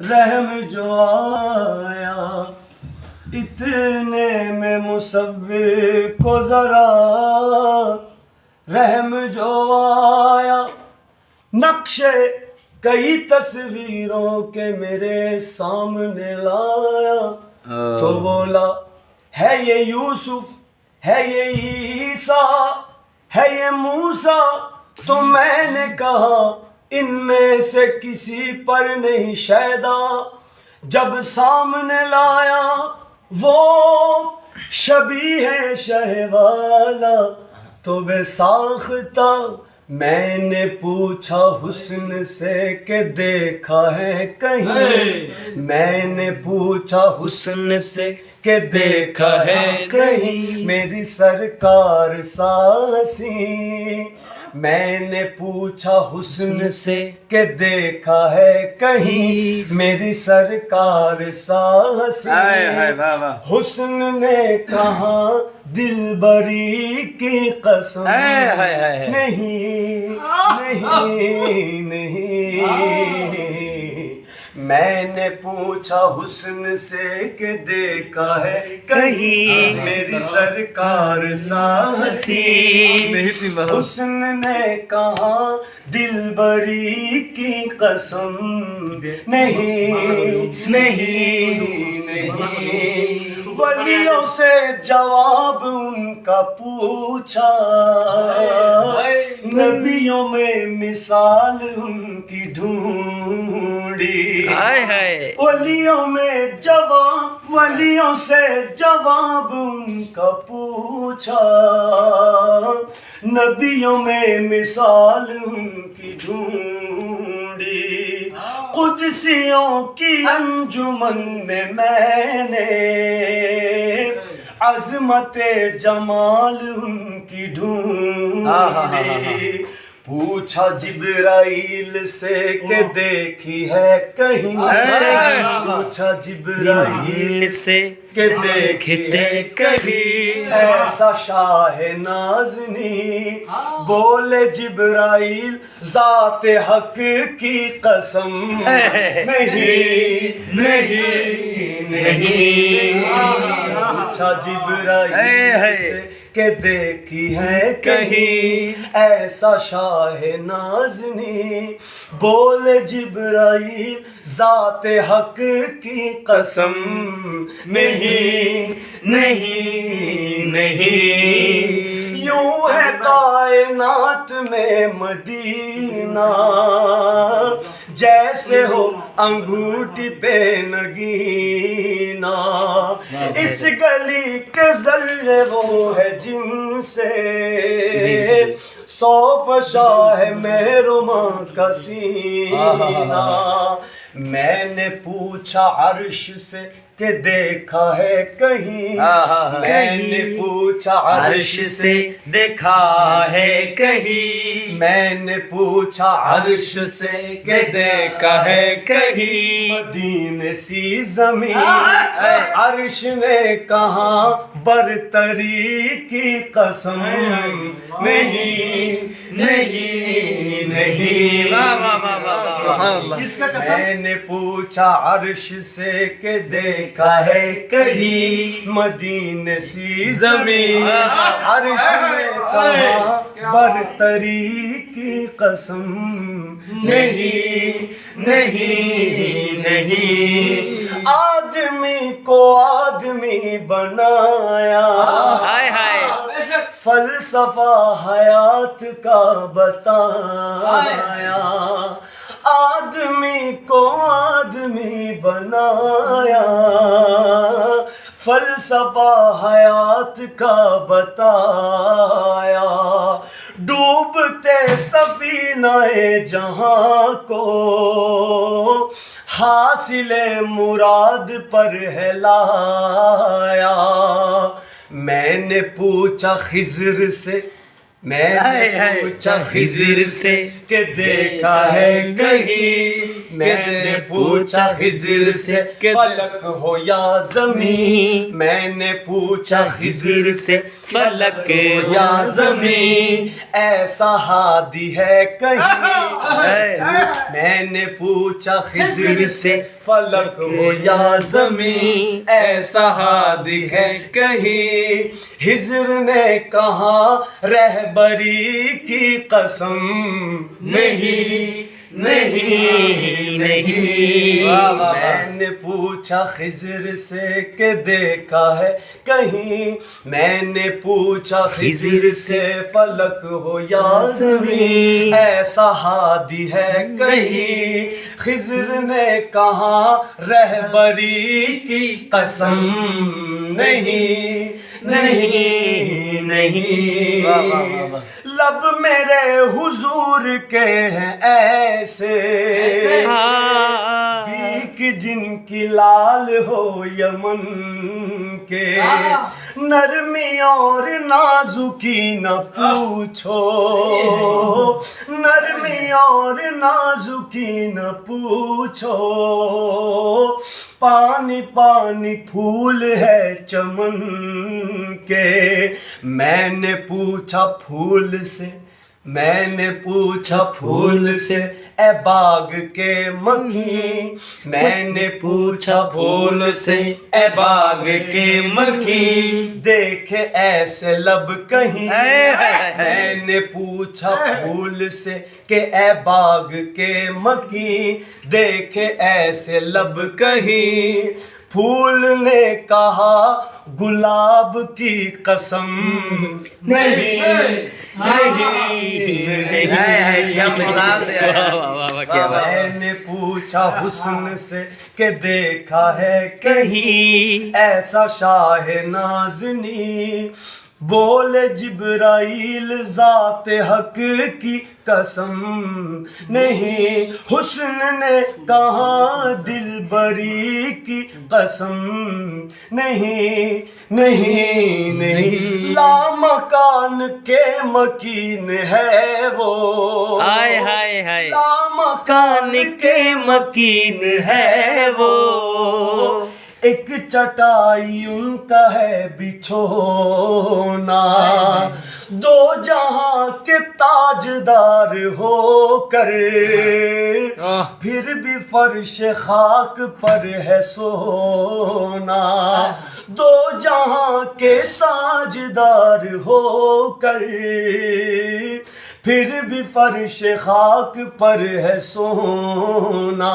رحم جو آیا اتنے میں مصور کو ذرا رحم جو آیا، نقشے کئی تصویروں کے میرے سامنے لایا تو بولا ہے یہ یوسف، ہے یہ عیسیٰ، ہے یہ موسیٰ، تو میں نے کہا ان میں سے کسی پر نہیں شیدا۔ جب سامنے لایا وہ شبیہ شہ والا تو بے ساختہ، میں نے پوچھا حسن سے کہ دیکھا ہے کہیں، میں نے پوچھا حسن سے کہ دیکھا ہے کہیں میری سرکار ساسی، میں نے پوچھا حسن سے کہ دیکھا ہے کہیں میری سرکار ساسی۔ حسن نے کہا دل بری کی قسم نہیں نہیں نہیں، میں نے پوچھا حسن سے کہ دیکھا ہے کہیں میری سرکار ساسی۔ حسن نے کہا دل بری کی قسم نہیں نہیں نہیں، ولیوں سے جواب ان کا پوچھا، نبیوں میں مثال ان کی ڈھونڈی، ولیوں میں جواب، ولیوں سے جواب ان کا پوچھا، نبیوں میں مثال ان کی ڈھونڈی، قدسیوں کی انجمن میں میں نے عظمت جمال ان کی ڈھونڈی، پوچھا جبرائیل سے کہ دیکھی ہے کہیں، پوچھا جبرائیل سے کہ دیکھتے کہیں ایسا شاہ نازنی، بولے جبرائیل ذات حق کی قسم نہیں نہیں نہیں، پوچھا جبرائیل سے کہ دیکھی ہے کہیں ایسا شاہ نازنی، بولے جبرائیل ذات حق کی قسم نہیں نہیں نہیں، یوں ہے کائنات میں مدینہ جیسے ہو انگوٹھی پہ نگینہ، اس گلی کے ذرے وہ ہے جن سے 100 فشا ہے مہرماں کا سینہ، میں نے پوچھا عرش سے کہ دیکھا ہے کہیں، میں نے پوچھا عرش سے دیکھا ہے کہیں، میں نے پوچھا عرش سے کہ دیکھا ہے کہیں مدینے سی زمین، عرش نے کہا برتری کی قسم نہیں نہیں نہیں، میں نے پوچھا عرش سے کہ دیکھا ہے کہیں مدینے سی زمین، عرش نے کہا برتری کی قسم نہیں نہیں نہیں، آدمی کو آدمی بنایا، فلسفہ حیات کا بتایا، آدمی کو آدمی بنایا، فلسفہ حیات کا بتایا، ڈوبتے سفینہ جہاں کو حاصل مراد پر ہے لایا، میں نے پوچھا خضر سے میں نے پوچھا خضر سے کہ دیکھا ہے کہیں، میں نے پوچھا خضر سے فلک ہو یا زمین، میں نے پوچھا خضر سے فلک ہو یا زمین، ایسا ہادی ہے کہیں، میں نے پوچھا خضر سے فلک ہو یا زمین، ایسا ہادی ہے کہیں، خضر نے کہا رہبری کی قسم نہیں نہیں نہیں، میں نے پوچھا خضر سے کہ دیکھا ہے کہیں، میں نے پوچھا خضر سے فلک ہو یا زمین، ایسا ہادی ہے کہیں، خضر نے کہا رہبری کی قسم نہیں نہیں نہیں، لب میرے حضور کے ہیں ایسے بیک جن کی لال ہو یمن کے، نرمی اور نازکی نہ پوچھو، نرمی اور نازکی نہ پوچھو، پانی پانی پھول ہے چمن کے، میں نے پوچھا پھول سے، میں نے پوچھا پھول سے اے باغ کے مکھی، میں نے پوچھا پھول سے اے باغ کے مکھی، دیکھے ایسے لب کہیں، میں نے پوچھا پھول سے کہ اے باغ کے مکھی، دیکھے ایسے لب کہیں، پھول نے کہا گلاب کی قسم نہیں نہیں، میں نے پوچھا حسن سے کہ دیکھا ہے کہیں، ایسا شاہ نازنی، بولے جبرائیل ذات حق کی قسم نہیں، حسن نے کہا دلبری کی قسم نہیں نہیں نہیں، لامکان کے مکین ہے وہ، لامکان کے مکین ہے وہ، ایک چٹائی ان کا ہے بچھونا، دو جہاں کے تاجدار ہو کر پھر بھی فرش خاک پر ہے سونا، دو جہاں کے تاجدار ہو کر پھر بھی فرش خاک پر ہے سونا،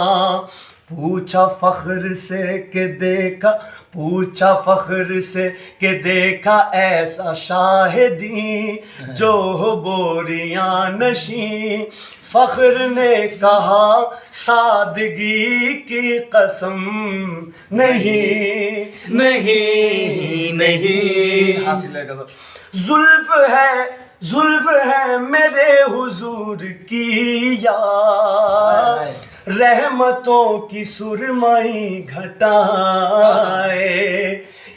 پوچھا فخر سے کہ دیکھا، پوچھا فخر سے کہ دیکھا ایسا شاہدی جو ہو بوریاں نشیں، فخر نے کہا سادگی کی قسم نہیں نہیں نہیں، حاصل ہے زلف ہے میرے حضور کی یاد، رحمتوں کی سرمئی گھٹائے،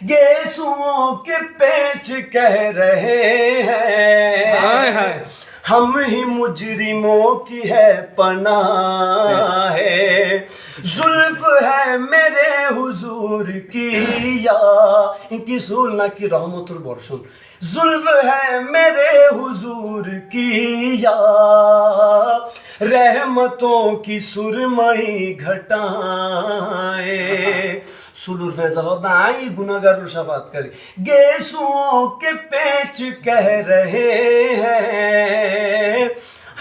گیسوؤں کے پیچ کہہ رہے ہیں، ہم ہی مجرموں کی ہے پناہ ہے، زلف ہے میرے حضور کی یا ان کی سولنا کی رحمت البرشن، زلف ہے میرے حضور کی یا رحمتوں کی سرمئی گھٹائے، سلور فیضاوات آئی گناہگار رو شفاعت کرے، گیسوؤں کے پیچ کہہ رہے ہیں،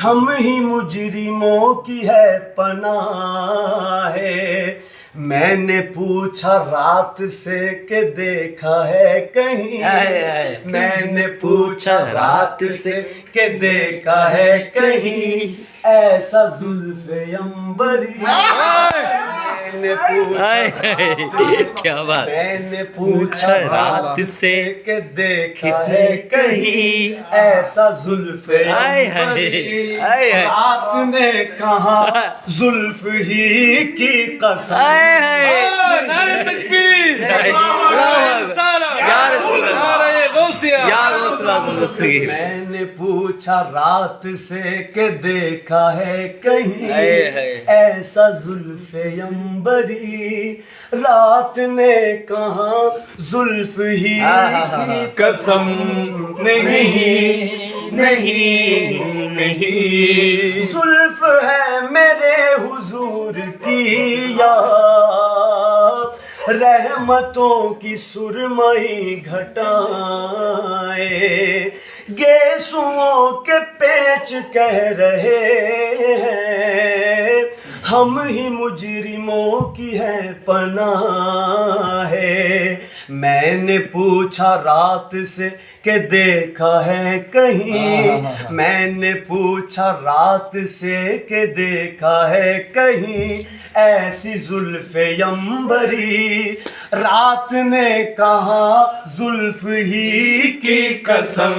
ہم ہی مجرموں کی ہے پناہ ہے، میں نے پوچھا رات سے کہ دیکھا ہے کہیں، میں نے پوچھا رات سے کہ دیکھا ہے کہیں، ایسا زلف عنبری، میں نے پوچھا کیا بات، میں نے پوچھا رات سے کہ دیکھا ہے کہیں، ایسا زلف عنبری، رات نے کہا زلف ہی کی قسم، نعرہ تکبیر، یا رسول اللہ، یا رسول اللہ، میں نے پوچھا رات سے کہ دیکھا ہے کہیں ایسا زلف عنبری، رات نے کہا زلف ہی کی قسم نہیں نہیں نہیں، زلف ہے میرے حضور کی یاد، رحمتوں کی سرمئی گھٹائے، گیسوؤں کے پیچ کہہ رہے ہیں ہم ہی مجرموں کی ہے پناہ ہے۔ میں نے پوچھا رات سے کہ دیکھا ہے کہیں، میں نے پوچھا رات سے کہ دیکھا ہے کہیں ایسی زلف عنبری، رات نے کہا زلف ہی کی قسم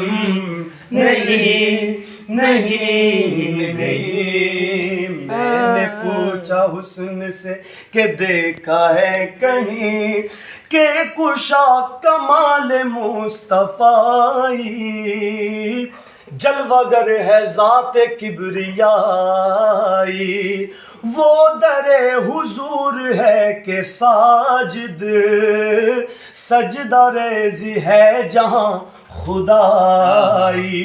نہیں نہیں نہیں، میں نے پوچھا حسن سے کہ دیکھا ہے کہیں کہ کشا کمال مصطفی، جلوہ گر ہے ذات کبریائی، وہ در حضور ہے کہ ساجد، سجدہ ریزی ہے جہاں خدائی۔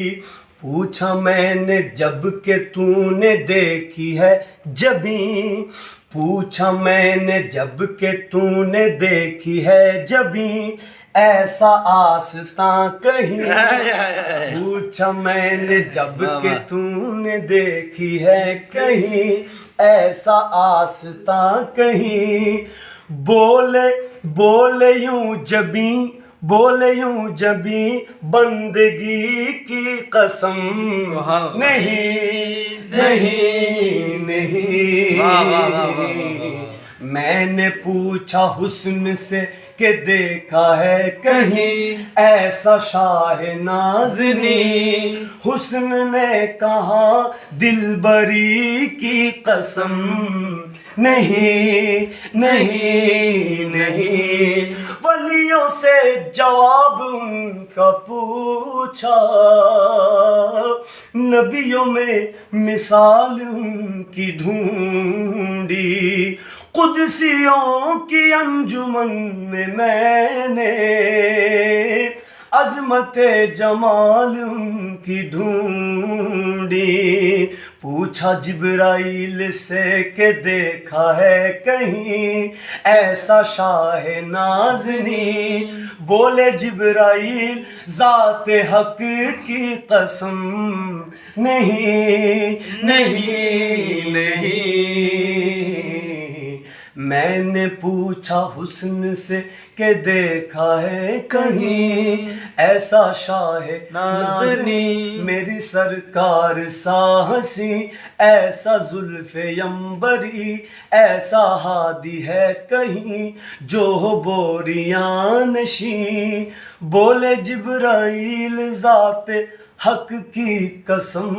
پوچھا میں نے جب کہ تو نے دیکھی ہے جبیں، پوچھا میں نے جب کہ تو نے دیکھی ہے جبیں ایسا آستاں کہیں، پوچھا میں نے جب کہ تو نے دیکھی ہے کہیں ایسا آستاں کہیں، بولے یوں جبیں، بولے یوں جبیں بندگی کی قسم نہیں نہیں نہیں، میں نے پوچھا حسن سے کہ دیکھا ہے کہیں ایسا شاہ نازنی، حسن نے کہا دلبری کی قسم نہیں نہیں نہیں، ولیوں سے جواب ان کا پوچھا، نبیوں میں مثال ان کی ڈھونڈی، قدسیوں کی انجمن میں نے عظمت جمال ان کی ڈھونڈی، پوچھا جبرائیل سے کہ دیکھا ہے کہیں ایسا شاہ نازنی، بولے جبرائیل ذات حق کی قسم نہیں نہیں نہیں، میں نے پوچھا حسن سے کہ دیکھا ہے کہیں ایسا شاہ نازنی، میری سرکار سا ہنسی ایسا زلف عنبری، ایسا ہادی ہے کہیں جو ہو بوریاں نشیں، بولے جبرائیل ذات حق کی قسم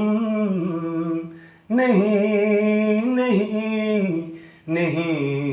نہیں نہیں نہیں۔